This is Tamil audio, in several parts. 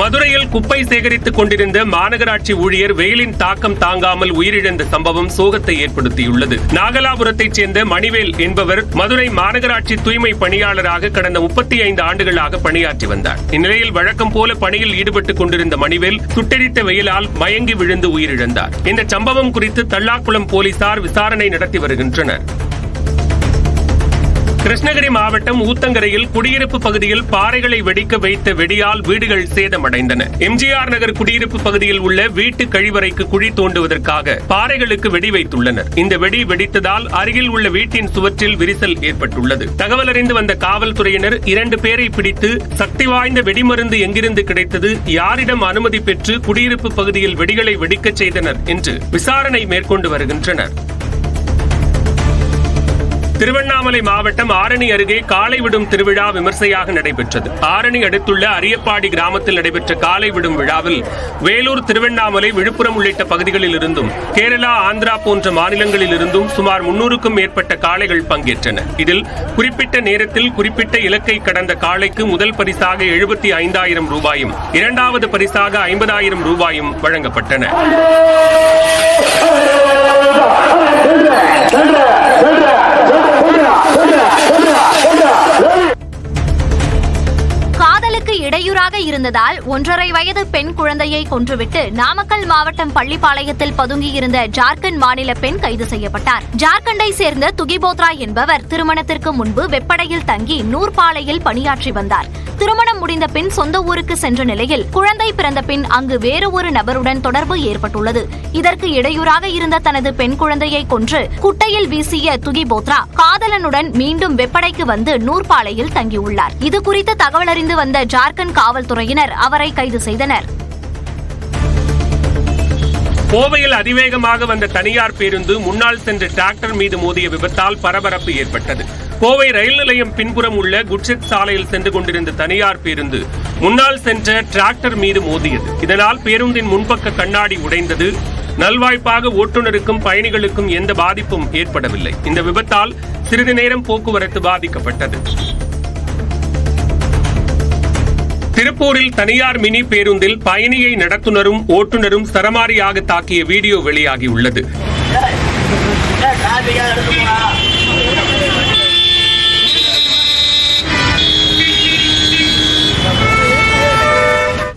மதுரையில் குப்பை சேகரித்துக் கொண்டிருந்த மாநகராட்சி ஊழியர் வெயிலின் தாக்கம் தாங்காமல் உயிரிழந்த சம்பவம் சோகத்தை ஏற்படுத்தியுள்ளது. நாகலாபுரத்தைச் சேர்ந்த மணிவேல் என்பவர் மதுரை மாநகராட்சி தூய்மை பணியாளராக கடந்த 35 ஆண்டுகளாக பணியாற்றி வந்தார். இந்நிலையில் வழக்கம் போல பணியில் ஈடுபட்டுக் கொண்டிருந்த மணிவேல் சுட்டெரித்த வெயிலால் மயங்கி விழுந்து உயிரிழந்தார். இந்த சம்பவம் குறித்து தல்லாக்குளம் போலீசார் விசாரணை நடத்தி வருகின்றனர். கிருஷ்ணகிரி மாவட்டம் ஊத்தங்கரையில் குடியிருப்பு பகுதியில் பாறைகளை வெடிக்க வைத்த வெடியால் வீடுகள் சேதமடைந்தன. எம்ஜிஆர் நகர் குடியிருப்பு பகுதியில் உள்ள வீட்டு கழிவறைக்கு குழி தோண்டுவதற்காக பாறைகளுக்கு வெடி வைத்துள்ளனர். இந்த வெடி வெடித்ததால் அருகில் உள்ள வீட்டின் சுவற்றில் விரிசல் ஏற்பட்டுள்ளது. தகவல் அறிந்து வந்த காவல்துறையினர் 2 பேரை பிடித்து சக்தி வாய்ந்த வெடிமருந்து எங்கிருந்து கிடைத்தது, யாரிடம் அனுமதி பெற்று குடியிருப்பு பகுதியில் வெடிகளை வெடிக்கச் செய்தனர் என்று விசாரணை மேற்கொண்டு வருகின்றனர். திருவண்ணாமலை மாவட்டம் ஆரணி அருகே காளை விடும் திருவிழா விமர்சையாக நடைபெற்றது. ஆரணி அடுத்துள்ள அரியப்பாடி கிராமத்தில் நடைபெற்ற காளை விடும் விழாவில் வேலூர், திருவண்ணாமலை, விழுப்புரம் உள்ளிட்ட பகுதிகளில் இருந்தும் கேரளா, ஆந்திரா போன்ற மாநிலங்களில் இருந்தும் சுமார் 300க்கும் மேற்பட்ட காளைகள் பங்கேற்றன. இதில் குறிப்பிட்ட நேரத்தில் குறிப்பிட்ட இலக்கை கடந்த காளைக்கு முதல் பரிசாக 75,000 ரூபாயும், இரண்டாவது பரிசாக 50,000 ரூபாயும் வழங்கப்பட்டன. காதலுக்கு இடையூறாக இருந்ததால் 1.5 வயது பெண் குழந்தையை கொன்றுவிட்டு நாமக்கல் மாவட்டம் பள்ளிப்பாளையத்தில் பதுங்கியிருந்த ஜார்க்கண்ட் மாநில பெண் கைது செய்யப்பட்டார். ஜார்க்கண்டை சேர்ந்த துகிபோத்ரா என்பவர் திருமணத்திற்கு முன்பு வெப்படையில் தங்கி நூற்பாலையில் பணியாற்றி வந்தார். திருமணம் முடிந்த பின் சொந்த ஊருக்கு சென்ற நிலையில் குழந்தை பிறந்த பின் அங்கு வேறு ஒரு நபருடன் தொடர்பு ஏற்பட்டுள்ளது. இதற்கு இடையூறாக இருந்த தனது பெண் குழந்தையை கொன்று குட்டையில் வீசிய துகிபோத்ரா காதலனுடன் மீண்டும் வெப்படைக்கு வந்து நூற்பாலையில் தங்கியுள்ளார். இதுகுறித்து தகவல் அறிந்து வந்த ஜார்க்கண்ட் காவல்துறையினர் அவரை கைது செய்தனர். கோவையில் அதிவேகமாக வந்த தனியார் பேருந்து முன்னால் சென்ற டிராக்டர் மீது மோதிய விபத்தால் பரபரப்பு ஏற்பட்டது. கோவை ரயில் நிலையம் பின்புறம் உள்ள குட்செட் சாலையில் சென்று கொண்டிருந்த தனியார் பேருந்து முன்னால் சென்ற டிராக்டர் மீது மோதியது. இதனால் பேருந்தின் முன்பக்க கண்ணாடி உடைந்தது. நல்வாய்ப்பாக ஓட்டுநருக்கும் பயணிகளுக்கும் எந்த பாதிப்பும் ஏற்படவில்லை. இந்த விபத்தால் சிறிது நேரம் போக்குவரத்து பாதிக்கப்பட்டது. திருப்பூரில் தனியார் மினி பேருந்தில் பயணியை நடத்துனரும் ஓட்டுநரும் சரமாரியாக தாக்கிய வீடியோ வெளியாகியுள்ளது.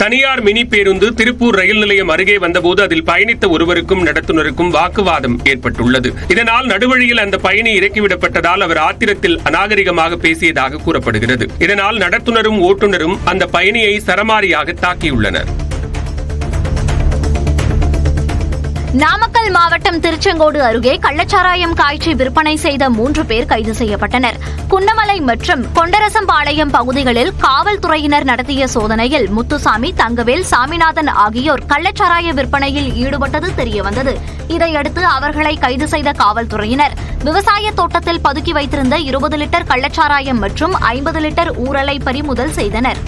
தனியார் மினி பேருந்து திருப்பூர் ரயில் நிலையம் அருகே வந்தபோது அதில் பயணித்த ஒருவருக்கும் நடத்துனருக்கும் வாக்குவாதம் ஏற்பட்டுள்ளது. இதனால் நடுவழியில் அந்த பயணி இறக்கிவிடப்பட்டதால் அவர் ஆத்திரத்தில் அநாகரிகமாக பேசியதாக கூறப்படுகிறது. இதனால் நடத்துனரும் ஓட்டுநரும் அந்த பயணியை சரமாரியாக தாக்கியுள்ளனர். நாமக்கல் மாவட்டம் திருச்செங்கோடு அருகே கள்ளச்சாராயம் காய்ச்சி விற்பனை செய்த 3 பேர் கைது செய்யப்பட்டனர். குன்னமலை மற்றும் கொண்டரசம்பாளையம் பகுதிகளில் காவல்துறையினர் நடத்திய சோதனையில் முத்துசாமி, தங்கவேல், சாமிநாதன் ஆகியோர் கள்ளச்சாராய விற்பனையில் ஈடுபட்டது தெரியவந்தது. இதையடுத்து அவர்களை கைது செய்த காவல்துறையினர் விவசாய தோட்டத்தில் பதுக்கி வைத்திருந்த 20 லிட்டர் கள்ளச்சாராயம் மற்றும் 50 லிட்டர் ஊரலை பறிமுதல் செய்தனர்.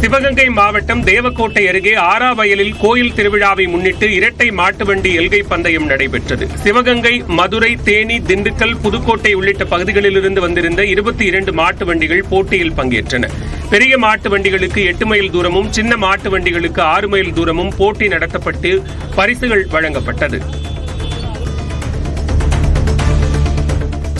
சிவகங்கை மாவட்டம் தேவக்கோட்டை அருகே ஆறாவயலில் கோயில் திருவிழாவை முன்னிட்டு இரட்டை மாட்டு வண்டி எல்கை பந்தயம் நடைபெற்றது. சிவகங்கை, மதுரை, தேனி, திண்டுக்கல், புதுக்கோட்டை உள்ளிட்ட பகுதிகளிலிருந்து வந்திருந்த 22 மாட்டு வண்டிகள் போட்டியில் பங்கேற்றன. பெரிய மாட்டு வண்டிகளுக்கு 8 மைல் தூரமும், சின்ன மாட்டு வண்டிகளுக்கு 6 மைல் தூரமும் போட்டி நடத்தப்பட்டு பரிசுகள் வழங்கப்பட்டது.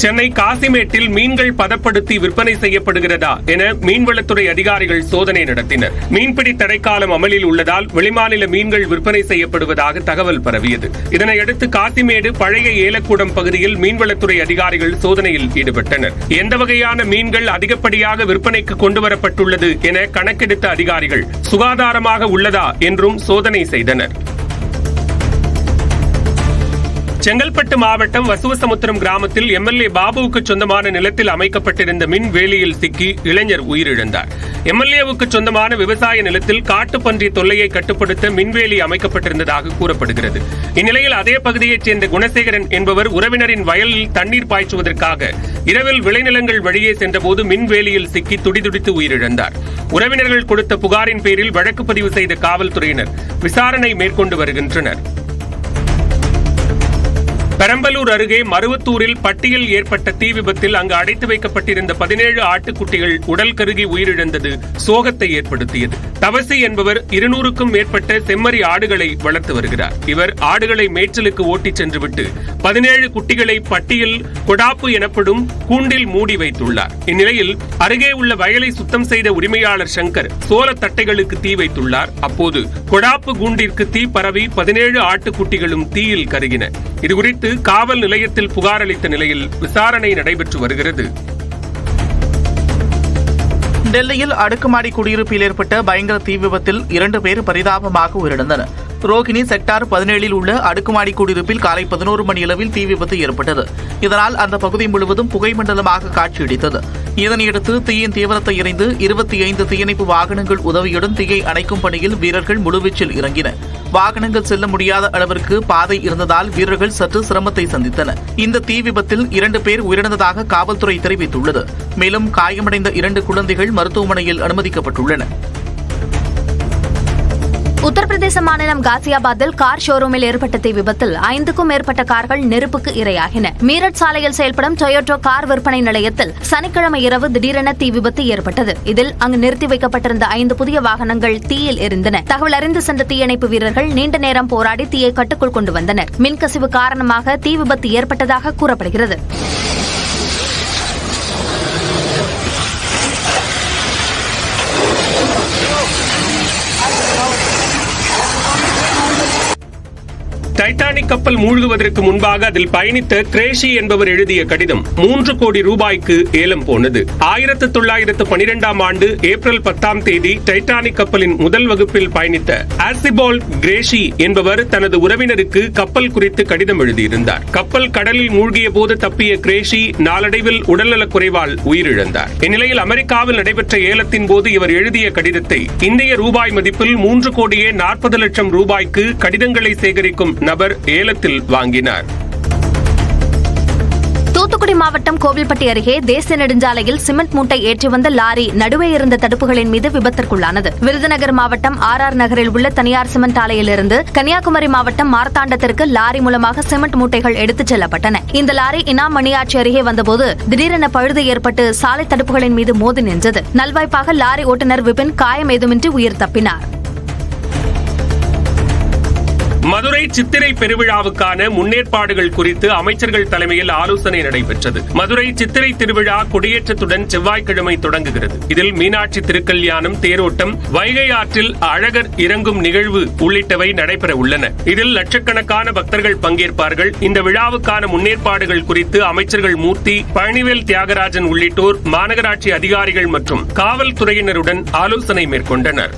சென்னை காசிமேட்டில் மீன்கள் பதப்படுத்தி விற்பனை செய்யப்படுகிறதா என மீன்வளத்துறை அதிகாரிகள் சோதனை நடத்தினர். மீன்பிடி தடைக்காலம் அமலில் உள்ளதால் வெளிமாநில மீன்கள் விற்பனை செய்யப்படுவதாக தகவல் பரவியது. இதனையடுத்து காசிமேடு பழைய ஏலக்கூடம் பகுதியில் மீன்வளத்துறை அதிகாரிகள் சோதனையில் ஈடுபட்டனர். எந்த வகையான மீன்கள் அதிகப்படியாக விற்பனைக்கு கொண்டுவரப்பட்டுள்ளது என கணக்கெடுத்த அதிகாரிகள் சுகாதாரமாக உள்ளதா என்றும் சோதனை செய்தனர். செங்கல்பட்டு மாவட்டம் வசுவசமுத்திரம் கிராமத்தில் எம்எல்ஏ பாபுவுக்கு சொந்தமான நிலத்தில் அமைக்கப்பட்டிருந்த மின் வேலியில் சிக்கி இளைஞர் உயிரிழந்தார். எம்எல்ஏவுக்கு சொந்தமான விவசாய நிலத்தில் காட்டுப்பன்றி தொல்லையை கட்டுப்படுத்த மின்வேலி அமைக்கப்பட்டிருந்ததாக கூறப்படுகிறது. இந்நிலையில் அதே பகுதியைச் சேர்ந்த குணசேகரன் என்பவர் உறவினரின் வயலில் தண்ணீர் பாய்ச்சுவதற்காக இரவில் விளைநிலங்கள் வழியே சென்றபோது மின்வேலியில் சிக்கி துடிதுடித்து உயிரிழந்தார். உறவினர்கள் கொடுத்த புகாரின் பேரில் வழக்கு பதிவு செய்த காவல்துறையினர் விசாரணை மேற்கொண்டு வருகின்றனர். பெரம்பலூர் அருகே மருவத்தூரில் பட்டியில் ஏற்பட்ட தீ விபத்தில் அங்கு அடைத்து வைக்கப்பட்டிருந்த 17 ஆட்டுக்குட்டிகள் உடல் கருகி உயிரிழந்தது சோகத்தை ஏற்படுத்தியது. தவசி என்பவர் 200க்கும் மேற்பட்ட செம்மறி ஆடுகளை வளர்த்து வருகிறார். இவர் ஆடுகளை மேய்ச்சலுக்கு ஓட்டிச் சென்றுவிட்டு 17 குட்டிகளை பட்டியில் கொடாப்பு எனப்படும் கூண்டில் மூடி வைத்துள்ளார். இந்நிலையில் அருகே உள்ள வயலை சுத்தம் செய்த உரிமையாளர் சங்கர் சோள தட்டைகளுக்கு தீ வைத்துள்ளார். அப்போது கொடாப்பு கூண்டிற்கு தீ பரவி 17 ஆட்டுக்குட்டிகளும் தீயில் கருகின. இதுகுறித்து காவல் நிலையத்தில் புகார் அளித்த நிலையில் விசாரணை நடைபெற்று வருகிறது. டெல்லியில் அடுக்குமாடி குடியிருப்பில் ஏற்பட்ட பயங்கர தீ விபத்தில் 2 பேர் பரிதாபமாக உயிரிழந்தனர். ரோகிணி செக்டார் 17 உள்ள அடுக்குமாடி குடியிருப்பில் காலை 11 மணியளவில் தீ விபத்து ஏற்பட்டது. இதனால் அந்த பகுதி முழுவதும் புகை மண்டலமாக காட்சியளித்தது. இதனையடுத்து தீயின் தீவிரத்தை அறிந்து 25 தீயணைப்பு வாகனங்கள் உதவியுடன் தீயை அணைக்கும் பணியில் வீரர்கள் முழுவீச்சில் இறங்கினர். வாகனங்கள் செல்ல முடியாத அளவிற்கு பாதை இருந்ததால் வீரர்கள் சற்று சிரமத்தை சந்தித்தனர். இந்த தீ விபத்தில் 2 பேர் உயிரிழந்ததாக காவல்துறை தெரிவித்துள்ளது. மேலும் காயமடைந்த 2 குழந்தைகள் மருத்துவமனையில் அனுமதிக்கப்பட்டுள்ளனர். உத்தரப்பிரதேச மாநிலம் காசியாபாத்தில் கார் ஷோரூமில் ஏற்பட்ட தீ விபத்தில் 5க்கும் மேற்பட்ட கார்கள் நெருப்புக்கு இரையாகின. மீரட் சாலையில் செயல்படும் டொயோட்டோ கார் விற்பனை நிலையத்தில் சனிக்கிழமை இரவு திடீரென தீ விபத்து ஏற்பட்டது. இதில் அங்கு நிறுத்தி வைக்கப்பட்டிருந்த 5 புதிய வாகனங்கள் தீயில் எரிந்தன. தகவல் அறிந்து சென்ற தீயணைப்பு வீரர்கள் நீண்ட நேரம் போராடி தீயை கட்டுக்குள் கொண்டு வந்தனர். மின்கசிவு காரணமாக தீ விபத்து ஏற்பட்டதாக கூறப்படுகிறது. டைட்டானிக் கப்பல் மூழ்குவதற்கு முன்பாக அதில் பயணித்த கிரேஷி என்பவர் எழுதிய கடிதம் 3 கோடி ரூபாய்க்கு ஏலம் போனது. 1912ஆம் ஆண்டு ஏப்ரல் 10ஆம் தேதி டைட்டானிக் கப்பலின் முதல் வகுப்பில் பயணித்த ஆர்சிபால்ட் கிரேஷி என்பவர் தனது உறவினருக்கு கப்பல் குறித்து கடிதம் எழுதியிருந்தார். கப்பல் கடலில் மூழ்கிய போது தப்பிய கிரேஷி நாளடைவில் உடல்நலக் குறைவால் உயிரிழந்தார். இந்நிலையில் அமெரிக்காவில் நடைபெற்ற ஏலத்தின் போது இவர் எழுதிய கடிதத்தை இந்திய ரூபாய் மதிப்பில் 3 கோடியே 40 லட்சம் ரூபாய்க்கு கடிதங்களை சேகரிக்கும் நபர் ஏலத்தில் வாங்கினார். தூத்துக்குடி மாவட்டம் கோவில்பட்டி அருகே தேசிய நெடுஞ்சாலையில் சிமெண்ட் மூட்டை ஏற்றி வந்த லாரி நடுவே இருந்த தடுப்புகளின் மீது விபத்திற்குள்ளானது. விருதுநகர் மாவட்டம் RR நகரில் உள்ள தனியார் சிமெண்ட் ஆலையிலிருந்து கன்னியாகுமரி மாவட்டம் மார்த்தாண்டத்திற்கு லாரி மூலமாக சிமெண்ட் மூட்டைகள் எடுத்துச் செல்லப்பட்டன. இந்த லாரி இனாம் மணியாச்சி அருகே வந்தபோது திடீரென பழுது ஏற்பட்டு சாலை தடுப்புகளின் மீது மோதி நின்றது. நல்வாய்ப்பாக லாரி ஓட்டுநர் விபின் காயம் ஏதுமின்றி உயிர் தப்பினார். மதுரை சித்திரை பெருவிழாவுக்கான முன்னேற்பாடுகள் குறித்து அமைச்சர்கள் தலைமையில் ஆலோசனை நடைபெற்றது. மதுரை சித்திரை திருவிழா கொடியேற்றத்துடன் செவ்வாய்க்கிழமை தொடங்குகிறது. இதில் மீனாட்சி திருக்கல்யாணம், தேரோட்டம், வைகை ஆற்றில் அழகர் இறங்கும் நிகழ்வு உள்ளிட்டவை நடைபெற உள்ளன. இதில் லட்சக்கணக்கான பக்தர்கள் பங்கேற்பார்கள். இந்த விழாவுக்கான முன்னேற்பாடுகள் குறித்து அமைச்சர்கள் மூர்த்தி, பழனிவேல் தியாகராஜன் உள்ளிட்டோர் மாநகராட்சி அதிகாரிகள் மற்றும் காவல்துறையினருடன் ஆலோசனை மேற்கொண்டனர்.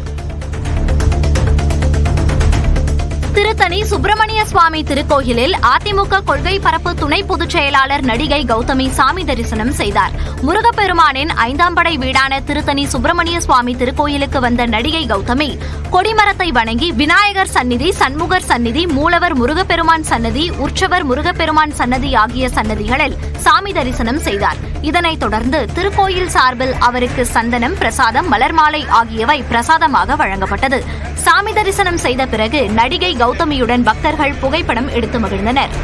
திருத்தணி சுப்பிரமணிய சுவாமி திருக்கோயிலில் அதிமுக கொள்கை பரப்பு துணை பொதுச் செயலாளர் நடிகை கௌதமி சாமி தரிசனம் செய்தார். முருகப்பெருமானின் 5ஆம் படை வீடான திருத்தணி சுப்பிரமணிய சுவாமி திருக்கோயிலுக்கு வந்த நடிகை கௌதமி கொடிமரத்தை வணங்கி விநாயகர் சந்நிதி, சண்முகர் சந்நிதி, மூலவர் முருகப்பெருமான் சன்னதி, உற்சவர் முருகப்பெருமான் சன்னதி ஆகிய சன்னதிகளில் சாமி தரிசனம் செய்தார். இதனைத் தொடர்ந்து திருக்கோயில் சார்பில் அவருக்கு சந்தனம், பிரசாதம், மலர் மாலை ஆகியவை பிரசாதமாக வழங்கப்பட்டது. சாமி தரிசனம் செய்த பிறகு நடிகை கௌதமியுடன் பக்தர்கள் புகைப்படம் எடுத்து மகிழ்ந்தனர்.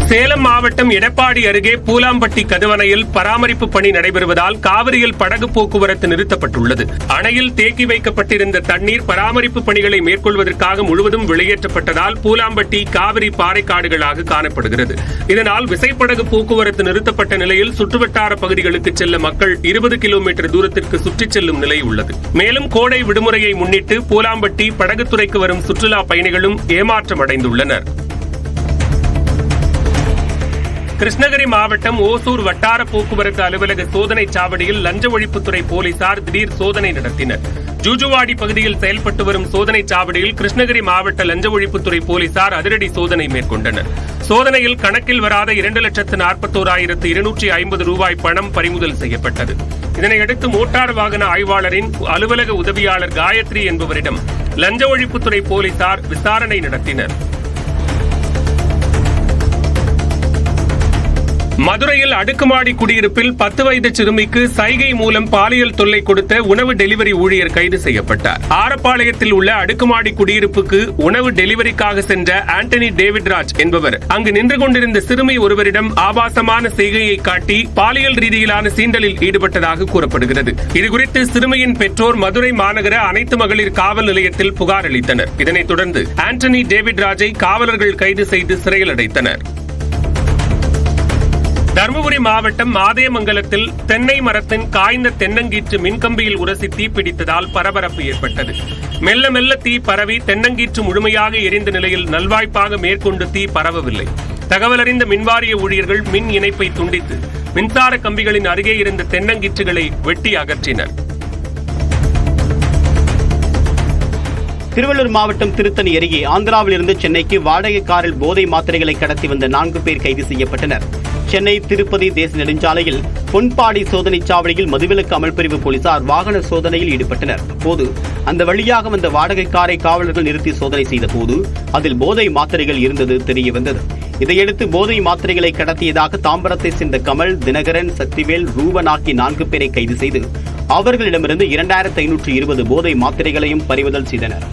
சேலம் மாவட்டம் எடப்பாடி அருகே பூலாம்பட்டி கதுவணையில் பராமரிப்பு பணி நடைபெறுவதால் காவிரியில் படகு போக்குவரத்து நிறுத்தப்பட்டுள்ளது. அணையில் தேக்கி வைக்கப்பட்டிருந்த தண்ணீர் பராமரிப்பு பணிகளை மேற்கொள்வதற்காக முழுவதும் வெளியேற்றப்பட்டதால் பூலாம்பட்டி காவிரி பாறைக்காடுகளாக காணப்படுகிறது. இதனால் விசைப்படகு போக்குவரத்து நிறுத்தப்பட்ட நிலையில் சுற்றுவட்டார பகுதிகளுக்கு செல்ல மக்கள் 20 கிலோமீட்டர் தூரத்திற்கு சுற்றிச் செல்லும் நிலை உள்ளது. மேலும் கோடை விடுமுறையை முன்னிட்டு பூலாம்பட்டி படகுத்துறைக்கு வரும் சுற்றுலா பயணிகளும் ஏமாற்றம் அடைந்துள்ளனர். கிருஷ்ணகிரி மாவட்டம் ஓசூர் வட்டார போக்குவரத்து அலுவலக சோதனை சாவடியில் லஞ்ச ஒழிப்புத்துறை போலீசார் திடீர் சோதனை நடத்தினர். ஜூஜுவாடி பகுதியில் செயல்பட்டு வரும் சோதனை சாவடியில் கிருஷ்ணகிரி மாவட்ட லஞ்ச ஒழிப்புத்துறை போலீசார் அதிரடி சோதனை மேற்கொண்டனர். சோதனையில் கணக்கில் வராத 2,41,250 ரூபாய் பணம் பறிமுதல் செய்யப்பட்டது. இதனையடுத்து மோட்டார் வாகன ஆய்வாளரின் அலுவலக உதவியாளர் காயத்ரி என்பவரிடம் லஞ்ச ஒழிப்புத்துறை போலீசார் விசாரணை நடத்தினர். மதுரையில் அடுக்குமாடி குடியிருப்பில் 10 வயது சிறுமிக்கு சைகை மூலம் பாலியல் தொல்லை கொடுத்த உணவு டெலிவரி ஊழியர் கைது செய்யப்பட்டார். ஆரப்பாளையத்தில் உள்ள அடுக்குமாடி குடியிருப்புக்கு உணவு டெலிவரிக்காக சென்ற ஆண்டனி டேவிட்ராஜ் என்பவர் அங்கு நின்று கொண்டிருந்த சிறுமி ஒருவரிடம் ஆபாசமான செய்கையை காட்டி பாலியல் ரீதியிலான சீண்டலில் ஈடுபட்டதாக கூறப்படுகிறது. இதுகுறித்து சிறுமியின் பெற்றோர் மதுரை மாநகர அனைத்து மகளிர் காவல் நிலையத்தில் புகார் அளித்தனர். இதனைத் தொடர்ந்து ஆண்டனி டேவிட்ராஜை காவலர்கள் கைது செய்து சிறையில் அடைத்தனர். தருமபுரி மாவட்டம் மாதேமங்கலத்தில் தென்னை மரத்தின் காய்ந்த தென்னங்கீற்று மின்கம்பியில் உரசி தீப்பிடித்ததால் பரபரப்பு ஏற்பட்டது. மெல்ல மெல்ல தீ பரவி தென்னங்கீற்று முழுமையாக எரிந்த நிலையில் நல்வாய்ப்பாக மேற்கொண்டு தீ பரவவில்லை. தகவலறிந்த மின்வாரிய ஊழியர்கள் மின் இணைப்பை துண்டித்து மின்சார கம்பிகளின் அருகே இருந்த தென்னங்கீற்றுகளை வெட்டி அகற்றினர். திருவள்ளூர் மாவட்டம் திருத்தணி அருகே ஆந்திராவிலிருந்து சென்னைக்கு வாடகை காரில் போதை மாத்திரைகளை கடத்தி வந்த 4 பேர் கைது செய்யப்பட்டனர். சென்னை திருப்பதி தேசிய நெடுஞ்சாலையில் பொன்பாடி சோதனைச் சாவடியில் மதுவிலக்கு அமல்பிரிவு போலீசார் வாகன சோதனையில் ஈடுபட்டனர். அப்போது அந்த வழியாக வந்த வாடகை காரை காவலர்கள் நிறுத்தி சோதனை செய்த போது அதில் போதை மாத்திரைகள் இருந்தது தெரியவந்தது. இதையடுத்து போதை மாத்திரைகளை கடத்தியதாக தாம்பரத்தை சேர்ந்த கமல், தினகரன், சக்திவேல், ரூபன் ஆகிய 4 பேரை கைது செய்து அவர்களிடமிருந்து 2520 போதை மாத்திரைகளையும் பறிமுதல் செய்தனர்.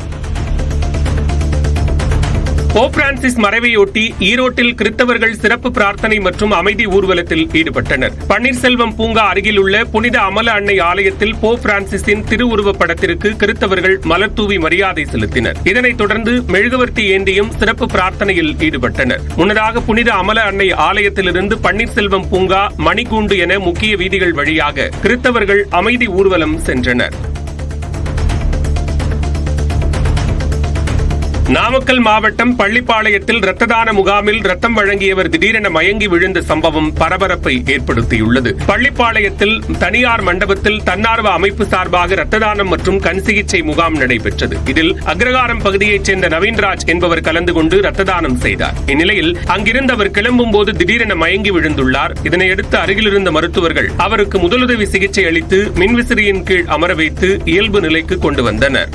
போப் பிரான்சிஸ் மறைவையொட்டி ஈரோட்டில் கிறிஸ்தவர்கள் சிறப்பு பிரார்த்தனை மற்றும் அமைதி ஊர்வலத்தில் ஈடுபட்டனர். பன்னீர்செல்வம் பூங்கா அருகில் உள்ள புனித அமல அன்னை ஆலயத்தில் போப் பிரான்சிஸின் திருவுருவப் படத்திற்கு கிறிஸ்தவர்கள் மலர் தூவி மரியாதை செலுத்தினர். இதனைத் தொடர்ந்து மெழுகுவர்த்தி ஏந்தியும் சிறப்பு பிரார்த்தனையில் ஈடுபட்டனர். முன்னதாக புனித அமல அன்னை ஆலயத்திலிருந்து பன்னீர்செல்வம் பூங்கா, மணிக்கூண்டு என முக்கிய வீதிகள் வழியாக கிறிஸ்தவர்கள் அமைதி ஊர்வலம் சென்றனர். நாமக்கல் மாவட்டம் பள்ளிப்பாளையத்தில் இரத்த தான முகாமில் ரத்தம் வழங்கியவர் திடீரென மயங்கி விழுந்த சம்பவம் பரபரப்பை ஏற்படுத்தியுள்ளது. பள்ளிப்பாளையத்தில் தனியார் மண்டபத்தில் தன்னார்வ அமைப்பு சார்பாக இரத்த தானம் மற்றும் கண் சிகிச்சை முகாம் நடைபெற்றது. இதில் அக்ரகாரம் பகுதியைச் சேர்ந்த நவீன்ராஜ் என்பவர் கலந்து கொண்டு இரத்த தானம் செய்தார். இந்நிலையில் அங்கிருந்து அவர் கிளம்பும் போது திடீரென மயங்கி விழுந்துள்ளார். இதனையடுத்து அருகிலிருந்த மருத்துவர்கள் அவருக்கு முதலுதவி சிகிச்சை அளித்து மின்விசிறியின் கீழ் அமர வைத்து இயல்பு நிலைக்கு கொண்டு வந்தனர்.